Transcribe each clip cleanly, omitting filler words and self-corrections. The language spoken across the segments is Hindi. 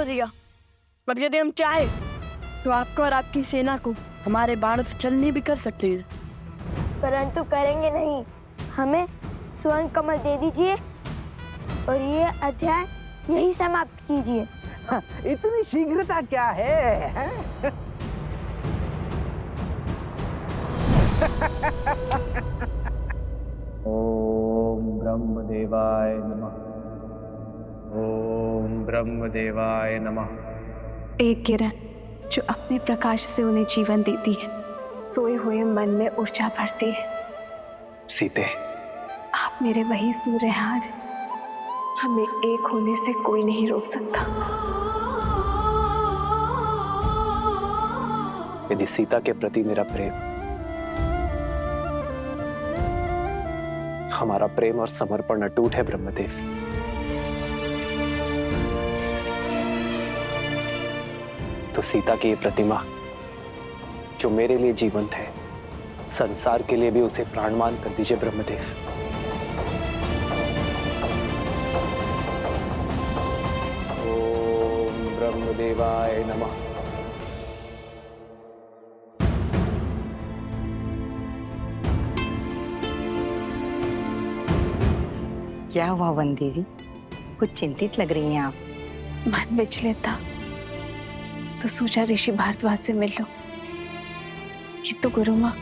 हो दिया। अब यदि हम चाहे तो आपको और आपकी सेना को हमारे बाणों से चलनी भी कर सकते हैं, परंतु करेंगे नहीं। हमें स्वर्ण कमल दे दीजिए और ये अध्याय यही समाप्त कीजिए। इतनी शीघ्रता क्या है? ओम ब्रह्मदेवाय नमः। ओम ब्रह्मदेवाय नमः। एक किरण जो अपने प्रकाश से उन्हें जीवन देती है, सोए हुए मन में ऊर्जा भरती है। सीते, आप मेरे वही सूर्य हैं आज। हमें एक होने से कोई नहीं रोक सकता। यदि सीता के प्रति मेरा प्रेम, हमारा प्रेम और समर्पण अटूट है ब्रह्मदेव, तो सीता की ये प्रतिमा जो मेरे लिए जीवंत है, संसार के लिए भी उसे प्राणवान कर दीजिए ब्रह्मदेव। ओम ब्रह्मदेवाय नमः। क्या हुआ वन देवी, कुछ चिंतित लग रही हैं आप? मन विचलित था तो सोचा ऋषि भारद्वाज से मिल लो, किंतु गुरु माँ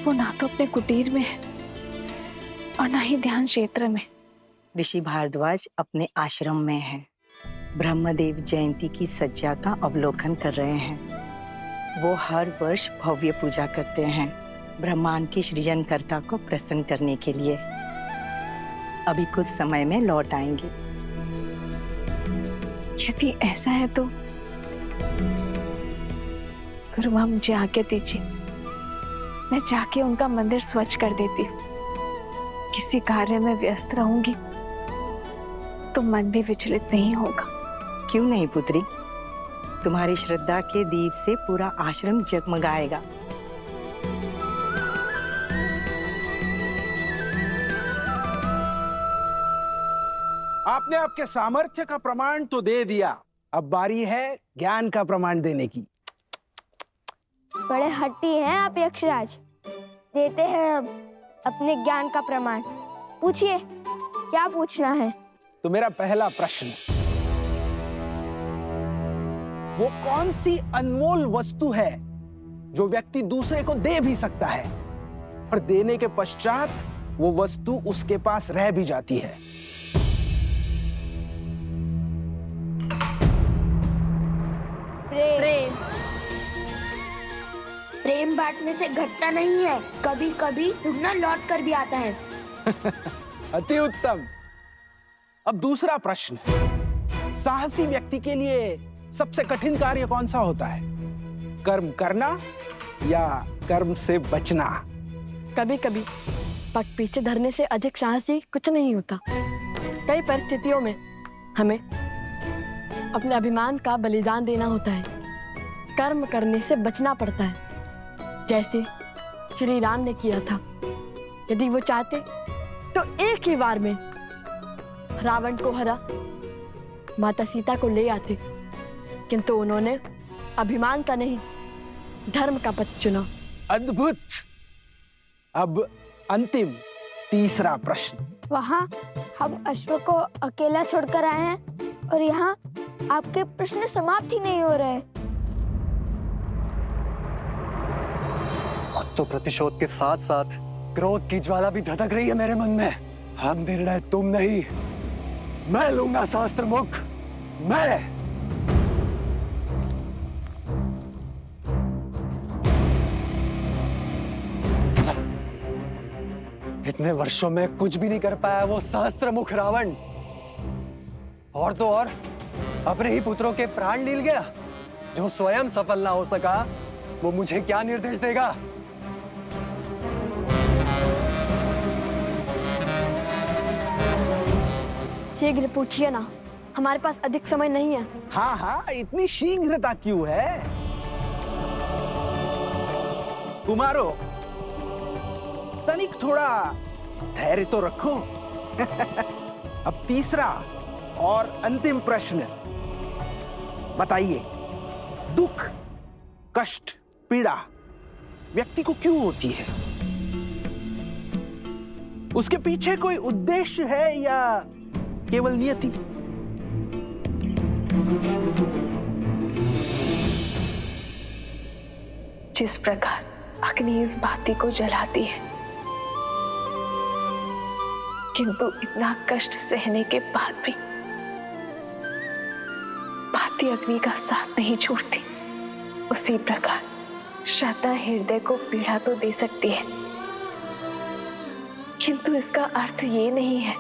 वो ना तो अपने कुटीर में है और ना ही ध्यान क्षेत्र में। ऋषि भारद्वाज अपने आश्रम में है। ब्रह्मदेव जयंती की सज्जा का अवलोकन कर रहे हैं। वो हर वर्ष भव्य पूजा करते हैं ब्रह्मांड के सृजनकर्ता को प्रसन्न करने के लिए। अभी कुछ समय में लौट आएंगे। यदि ऐसा है तो गुरु माँ मुझे आज्ञा दीजिए, मैं जाके उनका मंदिर स्वच्छ कर देती हूँ। किसी कार्य में व्यस्त रहूंगी तो मन भी विचलित नहीं होगा। क्यों नहीं पुत्री, तुम्हारी श्रद्धा के दीप से पूरा आश्रम जगमगाएगा। आपने आपके सामर्थ्य का प्रमाण तो दे दिया, अब बारी है ज्ञान का प्रमाण देने की। बड़े हट्टी हैं आप यक्षराज। देते हैं अब अपने ज्ञान का प्रमाण। पूछिए, क्या पूछना है? तो मेरा पहला प्रश्न, वो कौन सी अनमोल वस्तु है जो व्यक्ति दूसरे को दे भी सकता है और देने के पश्चात वो वस्तु उसके पास रह भी जाती है? प्रेम। प्रेम बांटने से घटता नहीं है, कभी कभी दुगना लौट कर भी आता है। अति उत्तम। अब दूसरा प्रश्न, साहसी व्यक्ति के लिए सबसे कठिन कार्य कौन सा होता है? कर्म करना या कर्म से बचना? कभी कभी पग पीछे धरने से अधिक साहसी कुछ नहीं होता। कई परिस्थितियों में हमें अपने अभिमान का बलिदान देना होता है, कर्म करने से बचना पड़ता है, जैसे श्री राम ने किया था। यदि वो चाहते तो एक ही बार में रावण को हरा माता सीता को ले आते, किंतु उन्होंने अभिमान का नहीं, धर्म का पथ चुना। अद्भुत। अब अंतिम तीसरा प्रश्न। वहाँ हम अश्व को अकेला छोड़कर आए हैं और यहाँ आपके प्रश्न समाप्त ही नहीं हो रहे। अब तो प्रतिशोध के साथ साथ क्रोध की ज्वाला भी धधक रही है मेरे मन में। अब निर्णय तुम नहीं, मैं लूंगा शास्त्र मुख। मैं इतने वर्षों में कुछ भी नहीं कर पाया वो शास्त्र मुख रावण, और तो और अपने ही पुत्रों के प्राण लील गया। जो स्वयं सफल ना हो सका वो मुझे क्या निर्देश देगा? शीघ्र पूछिए ना, हमारे पास अधिक समय नहीं है। हाँ हाँ, इतनी शीघ्रता क्यों है? कुमारो, तनिक थोड़ा धैर्य तो रखो। अब तीसरा और अंतिम प्रश्न, बताइए, दुख, कष्ट, पीड़ा व्यक्ति को क्यों होती है? उसके पीछे कोई उद्देश्य है या केवल नियति? जिस प्रकार अग्नि इस बाती को जलाती है, किंतु इतना कष्ट सहने के बाद भी बाती अग्नि का साथ नहीं छोड़ती, उसी प्रकार श्रद्धा हृदय को पीड़ा तो दे सकती है, किंतु इसका अर्थ ये नहीं है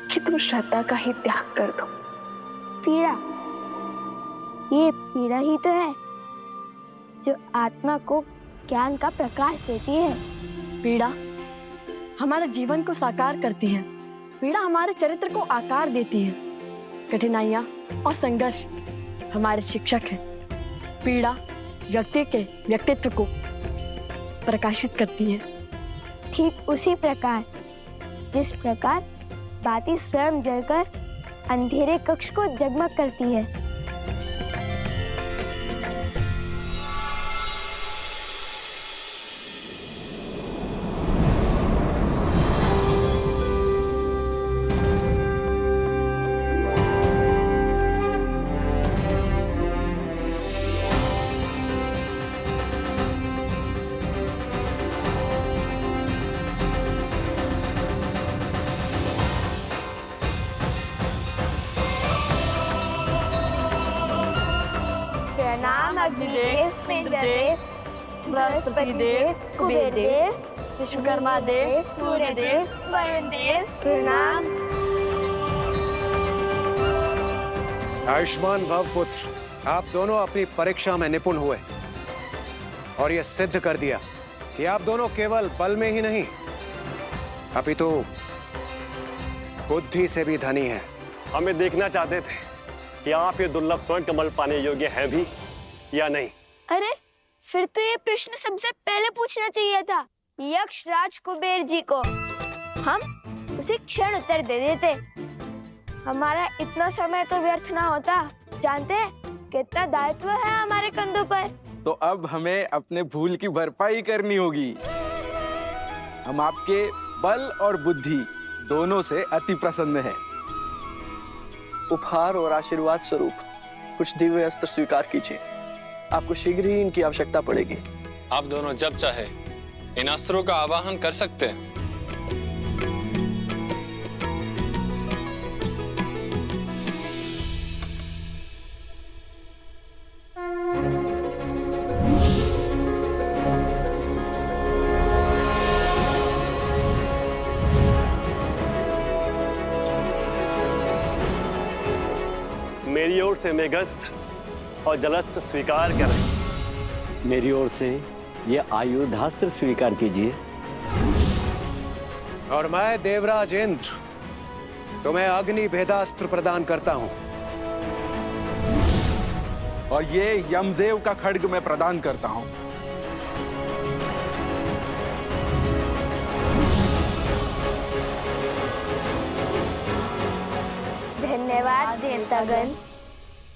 कि तुम श्रद्धा का ही त्याग कर दो। पीड़ा, ये पीड़ा ही तो है जो आत्मा को ज्ञान का प्रकाश देती है। पीड़ा हमारे जीवन को साकार करती है, पीड़ा हमारे चरित्र को आकार देती है, कठिनाइयाँ और संघर्ष हमारे शिक्षक हैं। पीड़ा व्यक्ति के व्यक्तित्व को प्रकाशित करती है। ठीक उसी प्रकार जिस प्रकार बाती स्वयं जलकर अंधेरे कक्ष को जगमग करती है। प्रणाम अग्निदेव, इंद्रदेव, बृहस्पति देव, कुबेर देव, विश्वकर्मा देव, सूर्य देव, वरुण देव, प्रणाम। आयुष्मान भव पुत्र, आप दोनों अपनी परीक्षा में निपुण हुए और ये सिद्ध कर दिया कि आप दोनों केवल बल में ही नहीं अपितु बुद्धि से भी धनी हैं। हमें देखना चाहते थे कि आप ये दुर्लभ स्वर्ण कमल पाने योग्य हैं भी या नहीं। अरे, फिर तो ये प्रश्न सबसे पहले पूछना चाहिए था यक्ष राज कुबेर जी को। हम उसे क्षण उत्तर दे देते, हमारा इतना समय तो व्यर्थ ना होता। जानते हैं कितना दायित्व है हमारे कंधों पर। तो अब हमें अपने भूल की भरपाई करनी होगी। हम आपके बल और बुद्धि दोनों से अति प्रसन्न हैं। उपहार और आशीर्वाद स्वरूप कुछ दिव्य अस्त्र स्वीकार कीजिए, आपको शीघ्र ही इनकी आवश्यकता पड़ेगी। आप दोनों जब चाहे इन अस्त्रों का आवाहन कर सकते हैं। मेरी ओर से मेघस्त्र और जलस्त्र स्वीकार करें। मेरी ओर से ये आयुधास्त्र स्वीकार कीजिए। और मैं देवराज इंद्र तुम्हें अग्नि भेदास्त्र प्रदान करता हूं। और ये यमदेव का खड्ग मैं प्रदान करता हूं। धन्यवाद देवतागण।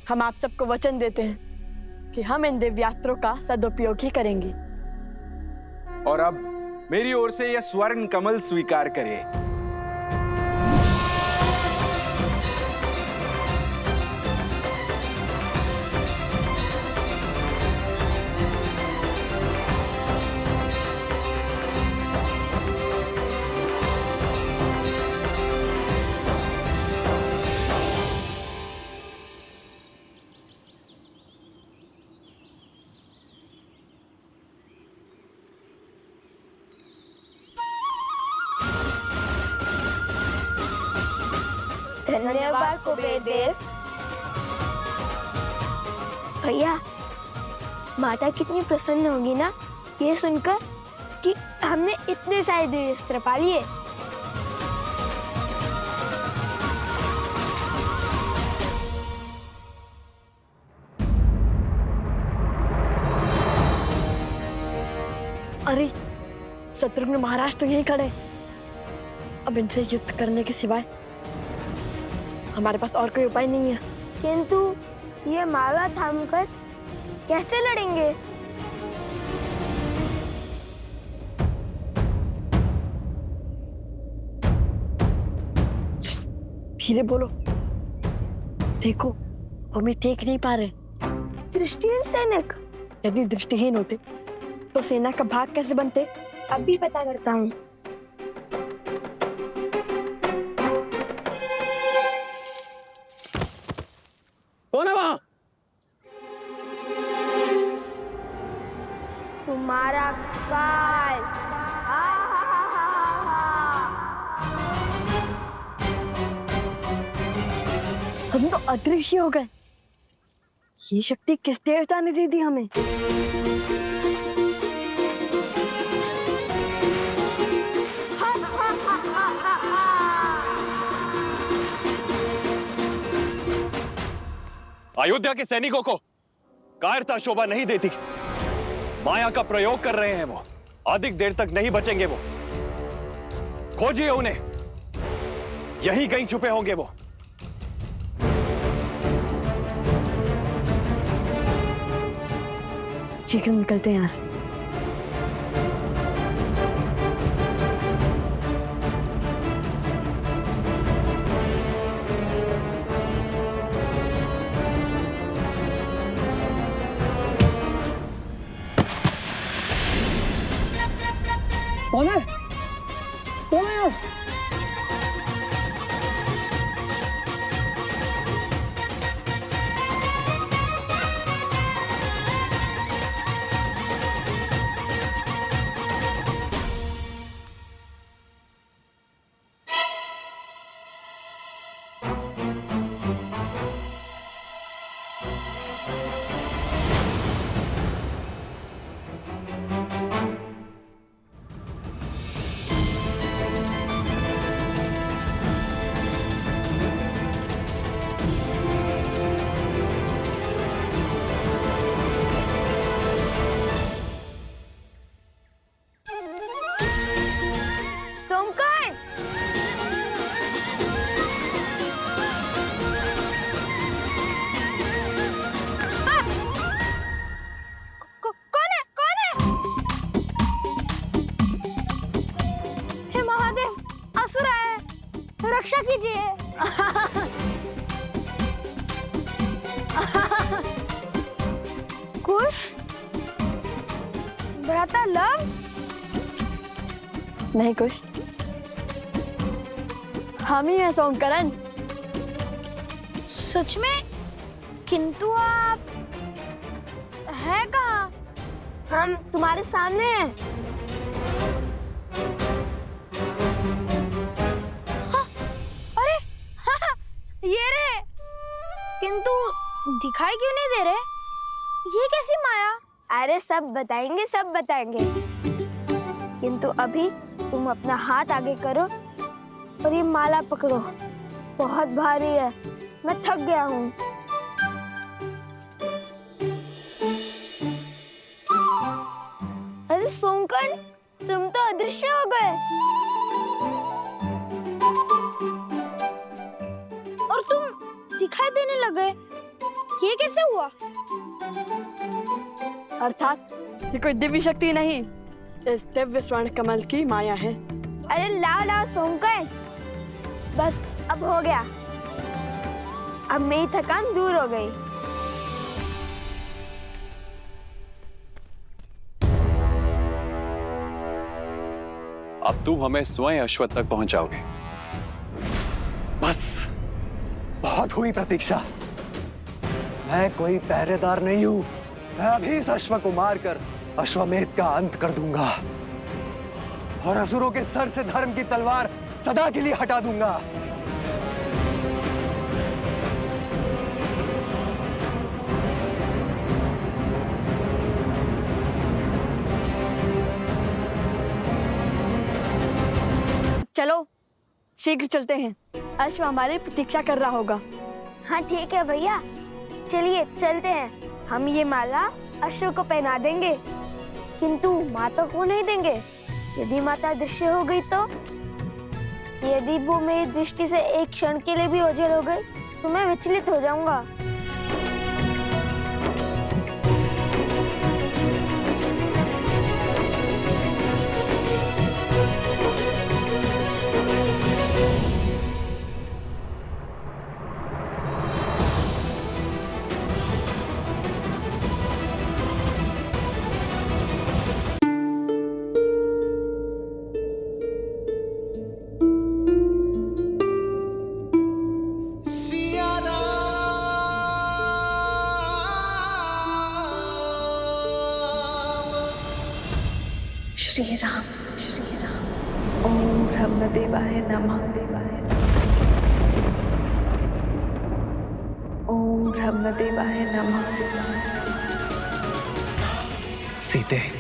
हम आप सबको वचन देते हैं कि हम इन दिव्यास्त्रों का सदुपयोग ही करेंगे। और अब मेरी ओर से यह स्वर्ण कमल स्वीकार करें। धन्यवाद कुबेर देव। भैया, माता कितनी प्रसन्न होगी ना ये सुनकर कि हमने इतने सारे दिव्यास्त्र पा लिए। अरे, शत्रुघ्न महाराज तो यहीं खड़े। अब इनसे युद्ध करने के सिवाय हमारे पास और कोई उपाय नहीं है। किंतु ये माला थामकर कैसे लड़ेंगे? धीरे बोलो, देखो हम ये देख नहीं पा रहे। दृष्टिहीन सैनिक? यदि दृष्टिहीन होते तो सेना का भाग कैसे बनते? अभी पता करता हूँ। कौन है वहां? तुम्हारा काल। हम तो अदृश्य हो गए। ये शक्ति किस देवता ने दे दी हमें? अयोध्या के सैनिकों को कायरता शोभा नहीं देती। माया का प्रयोग कर रहे हैं वो। अधिक देर तक नहीं बचेंगे वो। खोजिए उन्हें, यहीं कहीं छुपे होंगे वो। शीघ्र निकलते हैं यहाँ से। कौन है? कौन है? रक्षा कीजिए। कुश, भ्राता लव? नहीं कुश, हम ही हैं सोमकरण। सच में? किंतु आप है कहाँ? हम तुम्हारे सामने हैं। ये रे, किंतु दिखाई क्यों नहीं दे रहे? ये कैसी माया? अरे सब बताएंगे, सब बताएंगे। किंतु अभी तुम अपना हाथ आगे करो और ये माला पकड़ो। बहुत भारी है, मैं थक गया हूँ। अरे सोमकर्ण, तुम तो अदृश्य हो गए। और तुम दिखाई देने लगे, ये कैसे हुआ? अर्थात ये कोई दिव्य शक्ति नहीं, इस दिव्य स्वर्ण कमल की माया है। अरे लाओ लाओ सोमकर्ण, बस अब हो गया। अब मेरी थकान दूर हो गई। अब तुम हमें स्वयं अश्वत्थ तक पहुंचाओगे। बस बहुत हुई प्रतीक्षा। मैं कोई पहरेदार नहीं हूं। मैं अभी इस अश्व को मारकर अश्वमेध का अंत कर दूंगा और असुरों के सर से धर्म की तलवार सदा के लिए हटा दूंगा। चलो शीघ्र चलते हैं, अश्व हमारी प्रतीक्षा कर रहा होगा। हाँ ठीक है भैया, चलिए चलते हैं। हम ये माला अश्व को पहना देंगे, किंतु माता को नहीं देंगे। यदि माता दृश्य हो गई तो? यदि वो मेरी दृष्टि से एक क्षण के लिए भी ओझल हो गई तो मैं विचलित हो जाऊंगा। श्री राम ओम ब्रह्मदेवाय नमः ओम ब्रह्मदेवाय नमः। सीते